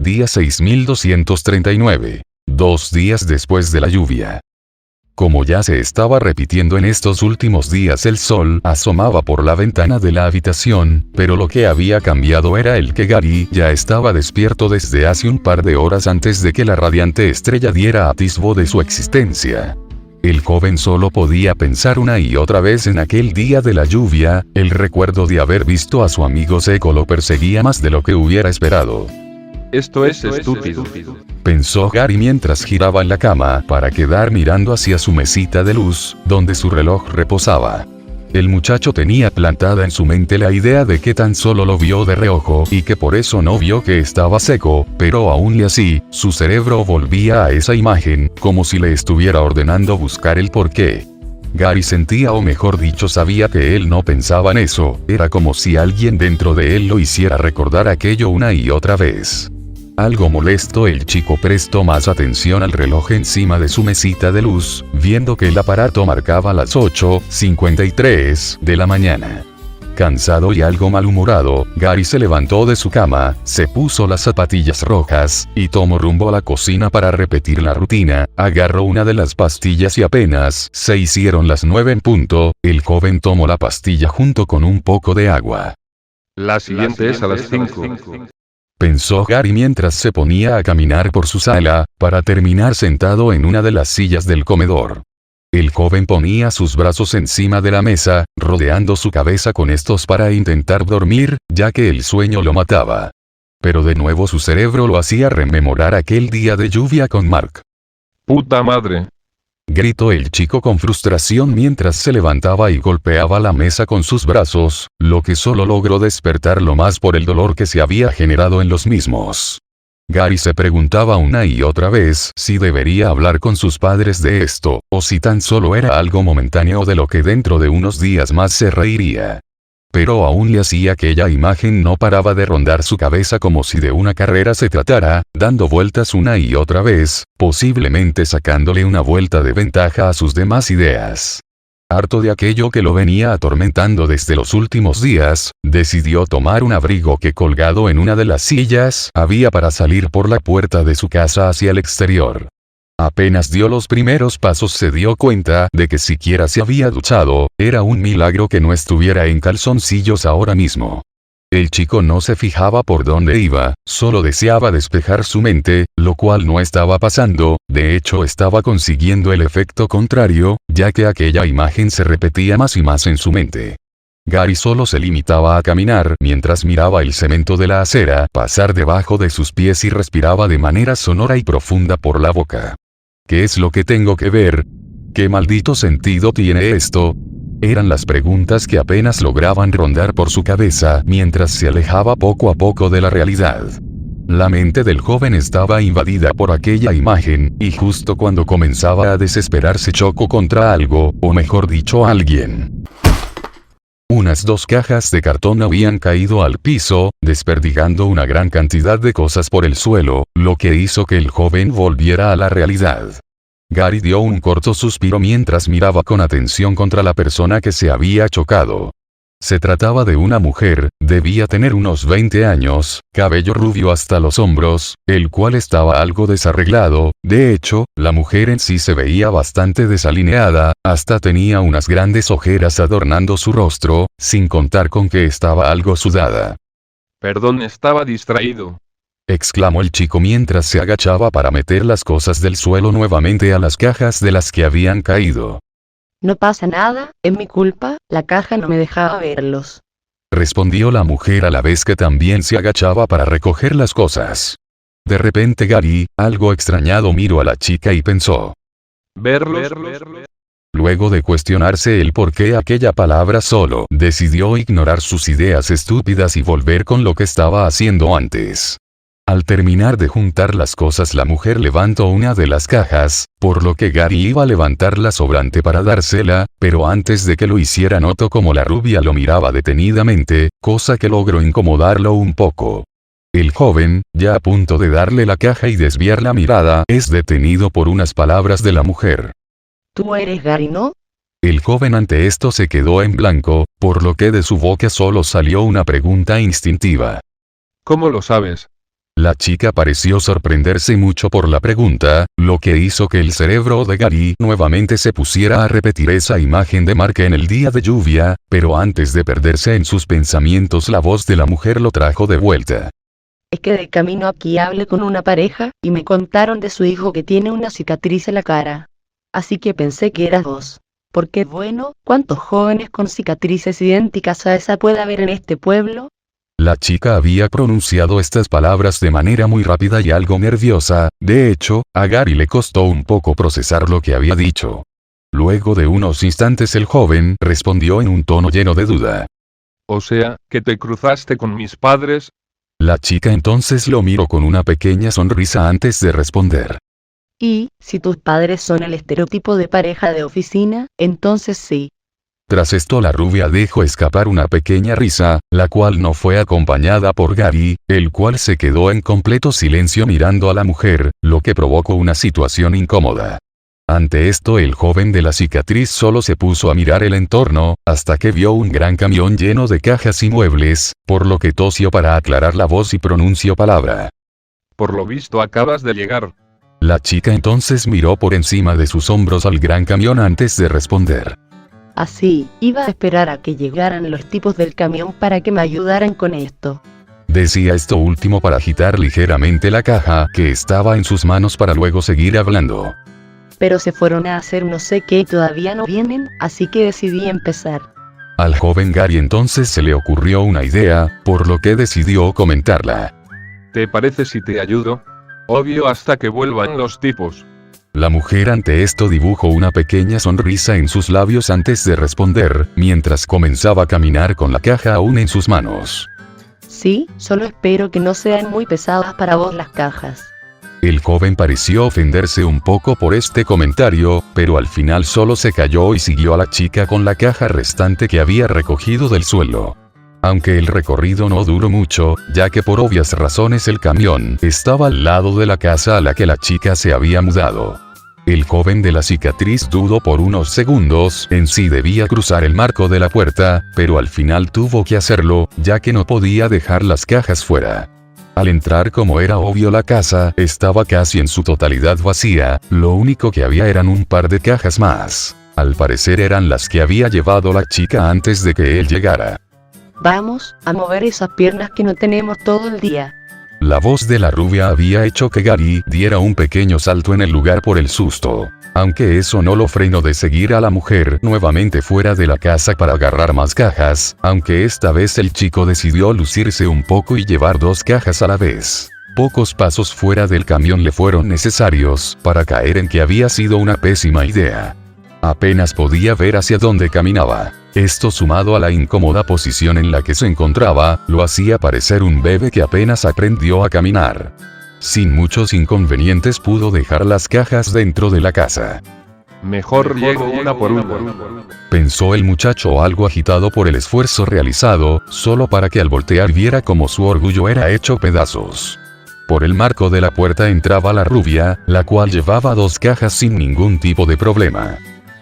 Día 6239. 2 días después de la lluvia. Como ya se estaba repitiendo en estos últimos días, el sol asomaba por la ventana de la habitación, pero lo que había cambiado era el que Gary ya estaba despierto desde hace un par de horas antes de que la radiante estrella diera atisbo de su existencia. El joven solo podía pensar una y otra vez en aquel día de la lluvia. El recuerdo de haber visto a su amigo seco lo perseguía más de lo que hubiera esperado. Esto es estúpido, pensó Gary mientras giraba en la cama para quedar mirando hacia su mesita de luz, donde su reloj reposaba. El muchacho tenía plantada en su mente la idea de que tan solo lo vio de reojo y que por eso no vio que estaba seco, pero aún así, su cerebro volvía a esa imagen, como si le estuviera ordenando buscar el porqué. Gary sentía, o mejor dicho sabía, que él no pensaba en eso. Era como si alguien dentro de él lo hiciera recordar aquello una y otra vez. Algo molesto, el chico prestó más atención al reloj encima de su mesita de luz, viendo que el aparato marcaba las 8:53 de la mañana. Cansado y algo malhumorado, Gary se levantó de su cama, se puso las zapatillas rojas, y tomó rumbo a la cocina para repetir la rutina. Agarró una de las pastillas y apenas se hicieron las 9 en punto, el joven tomó la pastilla junto con un poco de agua. La siguiente es a las 5. Pensó Gary mientras se ponía a caminar por su sala, para terminar sentado en una de las sillas del comedor. El joven ponía sus brazos encima de la mesa, rodeando su cabeza con estos para intentar dormir, ya que el sueño lo mataba. Pero de nuevo su cerebro lo hacía rememorar aquel día de lluvia con Mark. ¡Puta madre!, gritó el chico con frustración mientras se levantaba y golpeaba la mesa con sus brazos, lo que solo logró despertarlo más por el dolor que se había generado en los mismos. Gary se preguntaba una y otra vez si debería hablar con sus padres de esto, o si tan solo era algo momentáneo de lo que dentro de unos días más se reiría. Pero aún así aquella imagen no paraba de rondar su cabeza como si de una carrera se tratara, dando vueltas una y otra vez, posiblemente sacándole una vuelta de ventaja a sus demás ideas. Harto de aquello que lo venía atormentando desde los últimos días, decidió tomar un abrigo que colgado en una de las sillas había para salir por la puerta de su casa hacia el exterior. Apenas dio los primeros pasos se dio cuenta de que siquiera se había duchado. Era un milagro que no estuviera en calzoncillos ahora mismo. El chico no se fijaba por dónde iba, solo deseaba despejar su mente, lo cual no estaba pasando. De hecho estaba consiguiendo el efecto contrario, ya que aquella imagen se repetía más y más en su mente. Gary solo se limitaba a caminar mientras miraba el cemento de la acera pasar debajo de sus pies y respiraba de manera sonora y profunda por la boca. ¿Qué es lo que tengo que ver? ¿Qué maldito sentido tiene esto? Eran las preguntas que apenas lograban rondar por su cabeza mientras se alejaba poco a poco de la realidad. La mente del joven estaba invadida por aquella imagen, y justo cuando comenzaba a desesperarse chocó contra algo, o mejor dicho alguien. Unas 2 cajas de cartón habían caído al piso, desperdigando una gran cantidad de cosas por el suelo, lo que hizo que el joven volviera a la realidad. Gary dio un corto suspiro mientras miraba con atención contra la persona que se había chocado. Se trataba de una mujer, debía tener unos 20 años, cabello rubio hasta los hombros, el cual estaba algo desarreglado. De hecho, la mujer en sí se veía bastante desalineada, hasta tenía unas grandes ojeras adornando su rostro, sin contar con que estaba algo sudada. Perdón, estaba distraído, exclamó el chico mientras se agachaba para meter las cosas del suelo nuevamente a las cajas de las que habían caído. No pasa nada, es mi culpa, la caja no me dejaba verlos, respondió la mujer a la vez que también se agachaba para recoger las cosas. De repente Gary, algo extrañado, miró a la chica y pensó. ¿Verlos? Luego de cuestionarse el por qué aquella palabra, solo decidió ignorar sus ideas estúpidas y volver con lo que estaba haciendo antes. Al terminar de juntar las cosas, la mujer levantó una de las cajas, por lo que Gary iba a levantar la sobrante para dársela, pero antes de que lo hiciera notó como la rubia lo miraba detenidamente, cosa que logró incomodarlo un poco. El joven, ya a punto de darle la caja y desviar la mirada, es detenido por unas palabras de la mujer. ¿Tú eres Gary, no? El joven ante esto se quedó en blanco, por lo que de su boca solo salió una pregunta instintiva. ¿Cómo lo sabes? La chica pareció sorprenderse mucho por la pregunta, lo que hizo que el cerebro de Gary nuevamente se pusiera a repetir esa imagen de Mark en el día de lluvia, pero antes de perderse en sus pensamientos la voz de la mujer lo trajo de vuelta. Es que de camino aquí hablé con una pareja, y me contaron de su hijo que tiene una cicatriz en la cara. Así que pensé que eras vos. Porque bueno, ¿cuántos jóvenes con cicatrices idénticas a esa puede haber en este pueblo? La chica había pronunciado estas palabras de manera muy rápida y algo nerviosa, de hecho, a Gary le costó un poco procesar lo que había dicho. Luego de unos instantes el joven respondió en un tono lleno de duda. O sea, que te cruzaste con mis padres. La chica entonces lo miró con una pequeña sonrisa antes de responder. Y, si tus padres son el estereotipo de pareja de oficina, entonces sí. Tras esto la rubia dejó escapar una pequeña risa, la cual no fue acompañada por Gary, el cual se quedó en completo silencio mirando a la mujer, lo que provocó una situación incómoda. Ante esto el joven de la cicatriz solo se puso a mirar el entorno, hasta que vio un gran camión lleno de cajas y muebles, por lo que tosió para aclarar la voz y pronunció palabra. Por lo visto acabas de llegar. La chica entonces miró por encima de sus hombros al gran camión antes de responder. Así, iba a esperar a que llegaran los tipos del camión para que me ayudaran con esto. Decía esto último para agitar ligeramente la caja que estaba en sus manos para luego seguir hablando. Pero se fueron a hacer no sé qué y todavía no vienen, así que decidí empezar. Al joven Gary entonces se le ocurrió una idea, por lo que decidió comentarla. ¿Te parece si te ayudo? Obvio hasta que vuelvan los tipos. La mujer ante esto dibujó una pequeña sonrisa en sus labios antes de responder, mientras comenzaba a caminar con la caja aún en sus manos. Sí, solo espero que no sean muy pesadas para vos las cajas. El joven pareció ofenderse un poco por este comentario, pero al final solo se calló y siguió a la chica con la caja restante que había recogido del suelo. Aunque el recorrido no duró mucho, ya que por obvias razones el camión estaba al lado de la casa a la que la chica se había mudado. El joven de la cicatriz dudó por unos segundos en si debía cruzar el marco de la puerta, pero al final tuvo que hacerlo, ya que no podía dejar las cajas fuera. Al entrar, como era obvio, la casa estaba casi en su totalidad vacía, lo único que había eran un par de cajas más. Al parecer eran las que había llevado la chica antes de que él llegara. Vamos, a mover esas piernas que no tenemos todo el día. La voz de la rubia había hecho que Gary diera un pequeño salto en el lugar por el susto. Aunque eso no lo frenó de seguir a la mujer nuevamente fuera de la casa para agarrar más cajas, aunque esta vez el chico decidió lucirse un poco y llevar 2 cajas a la vez. Pocos pasos fuera del camión le fueron necesarios para caer en que había sido una pésima idea. Apenas podía ver hacia dónde caminaba. Esto, sumado a la incómoda posición en la que se encontraba, lo hacía parecer un bebé que apenas aprendió a caminar. Sin muchos inconvenientes pudo dejar las cajas dentro de la casa. Mejor llego una por una. Pensó el muchacho algo agitado por el esfuerzo realizado, solo para que al voltear viera como su orgullo era hecho pedazos. Por el marco de la puerta entraba la rubia, la cual llevaba 2 cajas sin ningún tipo de problema.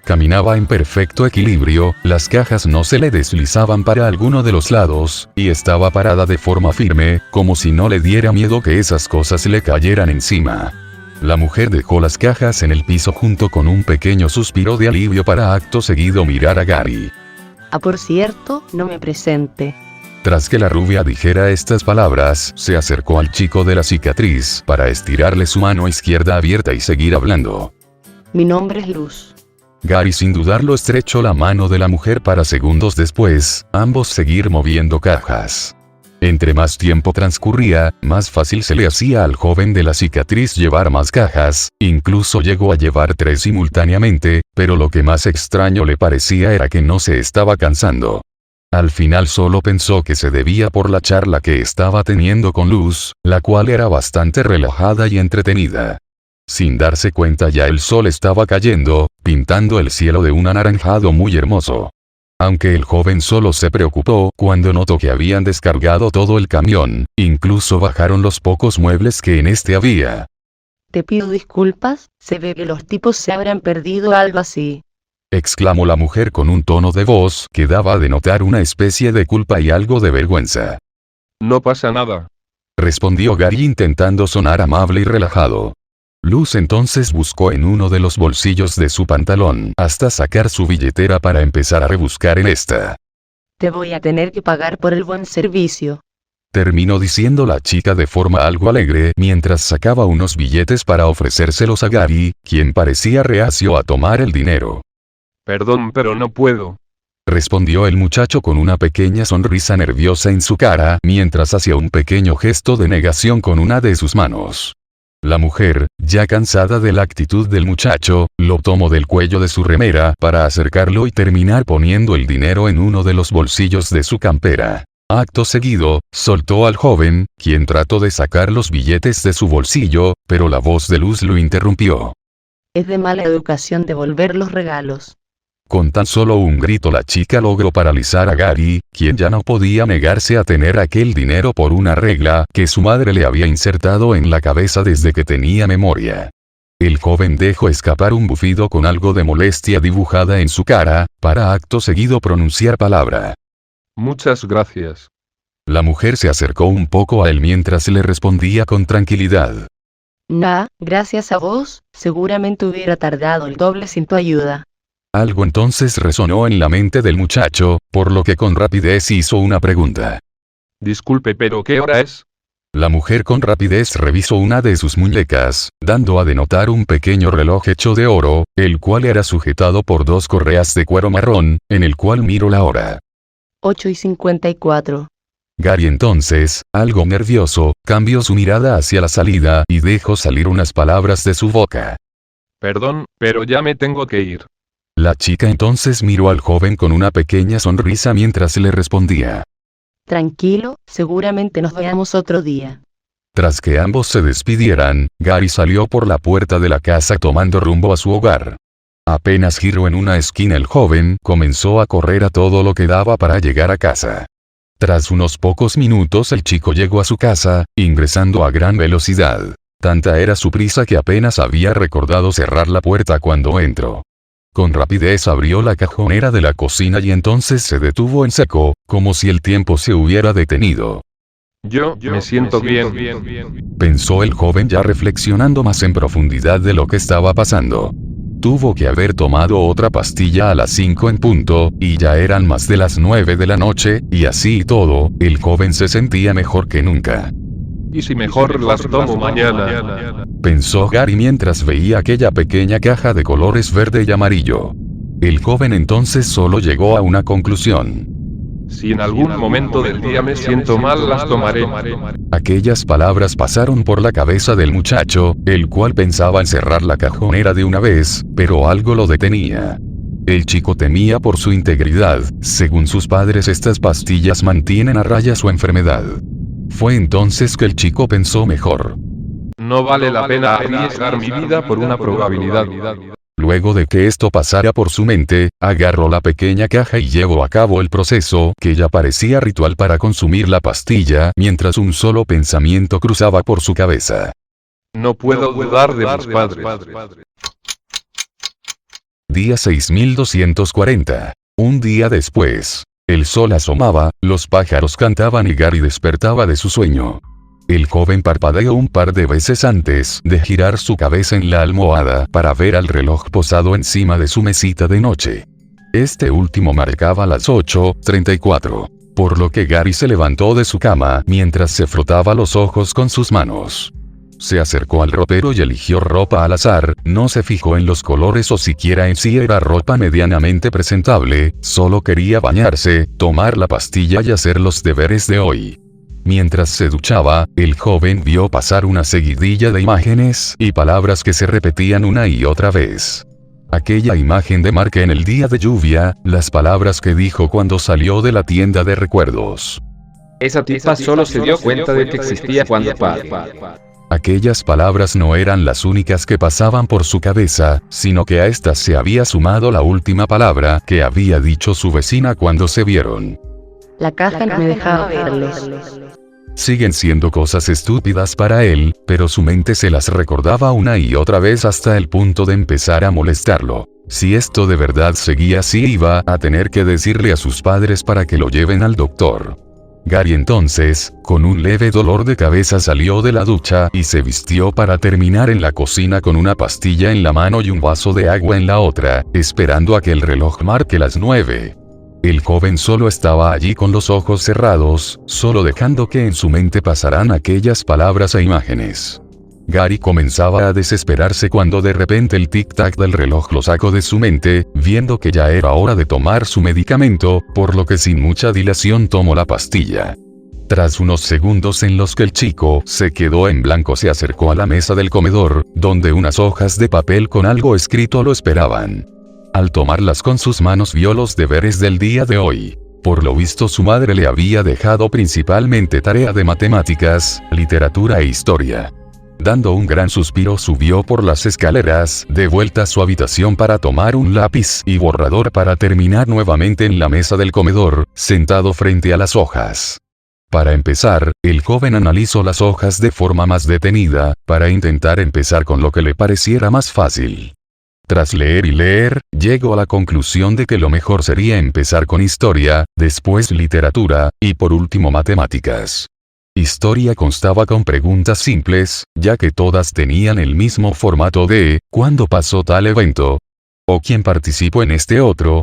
Caminaba en perfecto equilibrio, las cajas no se le deslizaban para alguno de los lados, y estaba parada de forma firme, como si no le diera miedo que esas cosas le cayeran encima. La mujer dejó las cajas en el piso junto con un pequeño suspiro de alivio para acto seguido mirar a Gary. Ah, por cierto, no me presente. Tras que la rubia dijera estas palabras, se acercó al chico de la cicatriz para estirarle su mano izquierda abierta y seguir hablando. Mi nombre es Luz. Gary sin dudarlo estrechó la mano de la mujer para segundos después, ambos seguir moviendo cajas. Entre más tiempo transcurría, más fácil se le hacía al joven de la cicatriz llevar más cajas, incluso llegó a llevar 3 simultáneamente, pero lo que más extraño le parecía era que no se estaba cansando. Al final solo pensó que se debía por la charla que estaba teniendo con Luz, la cual era bastante relajada y entretenida. Sin darse cuenta ya el sol estaba cayendo, pintando el cielo de un anaranjado muy hermoso. Aunque el joven solo se preocupó cuando notó que habían descargado todo el camión, incluso bajaron los pocos muebles que en este había. Te pido disculpas, se ve que los tipos se habrán perdido algo así. Exclamó la mujer con un tono de voz que daba a denotar una especie de culpa y algo de vergüenza. No pasa nada. respondió Gary intentando sonar amable y relajado. Luz entonces buscó en uno de los bolsillos de su pantalón hasta sacar su billetera para empezar a rebuscar en esta. Te voy a tener que pagar por el buen servicio. Terminó diciendo la chica de forma algo alegre mientras sacaba unos billetes para ofrecérselos a Gary, quien parecía reacio a tomar el dinero. Perdón, pero no puedo. Respondió el muchacho con una pequeña sonrisa nerviosa en su cara mientras hacía un pequeño gesto de negación con una de sus manos. La mujer, ya cansada de la actitud del muchacho, lo tomó del cuello de su remera para acercarlo y terminar poniendo el dinero en uno de los bolsillos de su campera. Acto seguido, soltó al joven, quien trató de sacar los billetes de su bolsillo, pero la voz de Luz lo interrumpió. Es de mala educación devolver los regalos. Con tan solo un grito la chica logró paralizar a Gary, quien ya no podía negarse a tener aquel dinero por una regla que su madre le había insertado en la cabeza desde que tenía memoria. El joven dejó escapar un bufido con algo de molestia dibujada en su cara, para acto seguido pronunciar palabra. Muchas gracias. La mujer se acercó un poco a él mientras le respondía con tranquilidad. Nah, gracias a vos, seguramente hubiera tardado el doble sin tu ayuda. Algo entonces resonó en la mente del muchacho, por lo que con rapidez hizo una pregunta. Disculpe, pero ¿qué hora es? La mujer con rapidez revisó una de sus muñecas, dando a denotar un pequeño reloj hecho de oro, el cual era sujetado por dos correas de cuero marrón, en el cual miró la hora. 8:54. Gary entonces, algo nervioso, cambió su mirada hacia la salida y dejó salir unas palabras de su boca. Perdón, pero ya me tengo que ir. La chica entonces miró al joven con una pequeña sonrisa mientras le respondía. Tranquilo, seguramente nos veamos otro día. Tras que ambos se despidieran, Gary salió por la puerta de la casa tomando rumbo a su hogar. Apenas giró en una esquina el joven comenzó a correr a todo lo que daba para llegar a casa. Tras unos pocos minutos el chico llegó a su casa, ingresando a gran velocidad. Tanta era su prisa que apenas había recordado cerrar la puerta cuando entró. Con rapidez abrió la cajonera de la cocina y entonces se detuvo en seco, como si el tiempo se hubiera detenido. Yo me siento bien. Pensó el joven ya reflexionando más en profundidad de lo que estaba pasando. Tuvo que haber tomado otra pastilla a las 5 en punto, y ya eran más de las 9 de la noche, y así y todo, el joven se sentía mejor que nunca. ¿Y si mejor las tomo mañana? Pensó Gary mientras veía aquella pequeña caja de colores verde y amarillo. El joven entonces solo llegó a una conclusión. Si en algún momento del día me siento mal, las tomaré. Aquellas palabras pasaron por la cabeza del muchacho, el cual pensaba en cerrar la cajonera de una vez, pero algo lo detenía. El chico temía por su integridad, según sus padres estas pastillas mantienen a raya su enfermedad. Fue entonces que el chico pensó mejor. No vale la pena arriesgar mi vida por una probabilidad. Luego de que esto pasara por su mente, agarró la pequeña caja y llevó a cabo el proceso que ya parecía ritual para consumir la pastilla, mientras un solo pensamiento cruzaba por su cabeza. No puedo dudar de mis padres. Día 6240. Un día después. El sol asomaba, los pájaros cantaban y Gary despertaba de su sueño. El joven parpadeó un par de veces antes de girar su cabeza en la almohada para ver al reloj posado encima de su mesita de noche. Este último marcaba las 8:34, por lo que Gary se levantó de su cama mientras se frotaba los ojos con sus manos. Se acercó al ropero y eligió ropa al azar, no se fijó en los colores o siquiera en si era ropa medianamente presentable, solo quería bañarse, tomar la pastilla y hacer los deberes de hoy. Mientras se duchaba, el joven vio pasar una seguidilla de imágenes y palabras que se repetían una y otra vez. Aquella imagen de Mark en el día de lluvia, las palabras que dijo cuando salió de la tienda de recuerdos. Esa tipa solo se dio cuenta de que existía cuando Aquellas palabras no eran las únicas que pasaban por su cabeza, sino que a estas se había sumado la última palabra que había dicho su vecina cuando se vieron. La caja no me dejaba verlos. Siguen siendo cosas estúpidas para él, pero su mente se las recordaba una y otra vez hasta el punto de empezar a molestarlo. Si esto de verdad seguía así iba a tener que decirle a sus padres para que lo lleven al doctor. Gary entonces, con un leve dolor de cabeza salió de la ducha y se vistió para terminar en la cocina con una pastilla en la mano y un vaso de agua en la otra, esperando a que el reloj marque las 9. El joven solo estaba allí con los ojos cerrados, solo dejando que en su mente pasaran aquellas palabras e imágenes. Gary comenzaba a desesperarse cuando de repente el tic-tac del reloj lo sacó de su mente, viendo que ya era hora de tomar su medicamento, por lo que sin mucha dilación tomó la pastilla. Tras unos segundos en los que el chico se quedó en blanco, se acercó a la mesa del comedor, donde unas hojas de papel con algo escrito lo esperaban. Al tomarlas con sus manos vio los deberes del día de hoy. Por lo visto su madre le había dejado principalmente tarea de matemáticas, literatura e historia. Dando un gran suspiro subió por las escaleras, de vuelta a su habitación para tomar un lápiz y borrador para terminar nuevamente en la mesa del comedor, sentado frente a las hojas. Para empezar, el joven analizó las hojas de forma más detenida, para intentar empezar con lo que le pareciera más fácil. Tras leer y leer, llegó a la conclusión de que lo mejor sería empezar con historia, después literatura, y por último matemáticas. Historia constaba con preguntas simples, ya que todas tenían el mismo formato de ¿cuándo pasó tal evento? ¿O quién participó en este otro?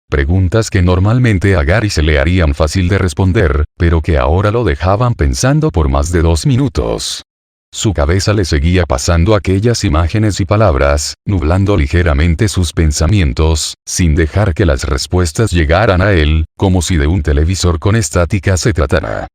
Preguntas que normalmente a Gary se le harían fácil de responder, pero que ahora lo dejaban pensando por más de 2 minutos. Su cabeza le seguía pasando aquellas imágenes y palabras, nublando ligeramente sus pensamientos, sin dejar que las respuestas llegaran a él, como si de un televisor con estática se tratara.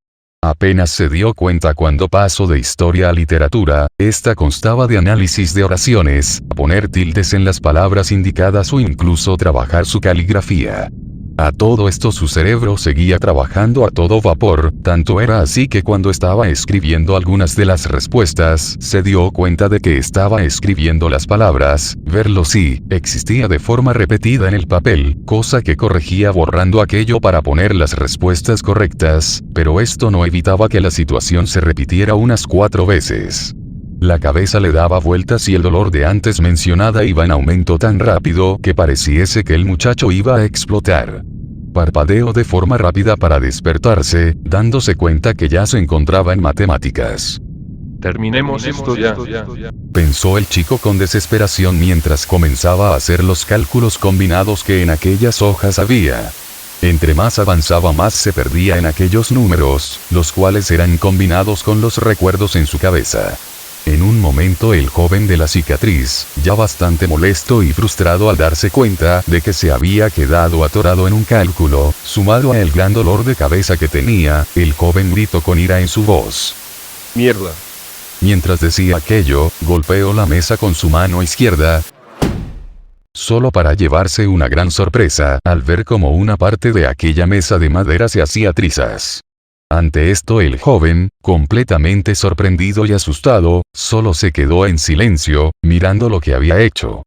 Apenas se dio cuenta cuando pasó de historia a literatura, esta constaba de análisis de oraciones, poner tildes en las palabras indicadas o incluso trabajar su caligrafía. A todo esto su cerebro seguía trabajando a todo vapor, tanto era así que cuando estaba escribiendo algunas de las respuestas, se dio cuenta de que estaba escribiendo las palabras, verlo sí, existía de forma repetida en el papel, cosa que corregía borrando aquello para poner las respuestas correctas, pero esto no evitaba que la situación se repitiera unas 4 veces. La cabeza le daba vueltas y el dolor de antes mencionada iba en aumento tan rápido que pareciese que el muchacho iba a explotar. Parpadeó de forma rápida para despertarse, dándose cuenta que ya se encontraba en matemáticas. Terminemos esto ya. Pensó el chico con desesperación mientras comenzaba a hacer los cálculos combinados que en aquellas hojas había. Entre más avanzaba más se perdía en aquellos números, los cuales eran combinados con los recuerdos en su cabeza. En un momento el joven de la cicatriz, ya bastante molesto y frustrado al darse cuenta de que se había quedado atorado en un cálculo, sumado al gran dolor de cabeza que tenía, el joven gritó con ira en su voz. Mierda. Mientras decía aquello, golpeó la mesa con su mano izquierda, solo para llevarse una gran sorpresa al ver cómo una parte de aquella mesa de madera se hacía trizas. Ante esto el joven, completamente sorprendido y asustado, solo se quedó en silencio, mirando lo que había hecho.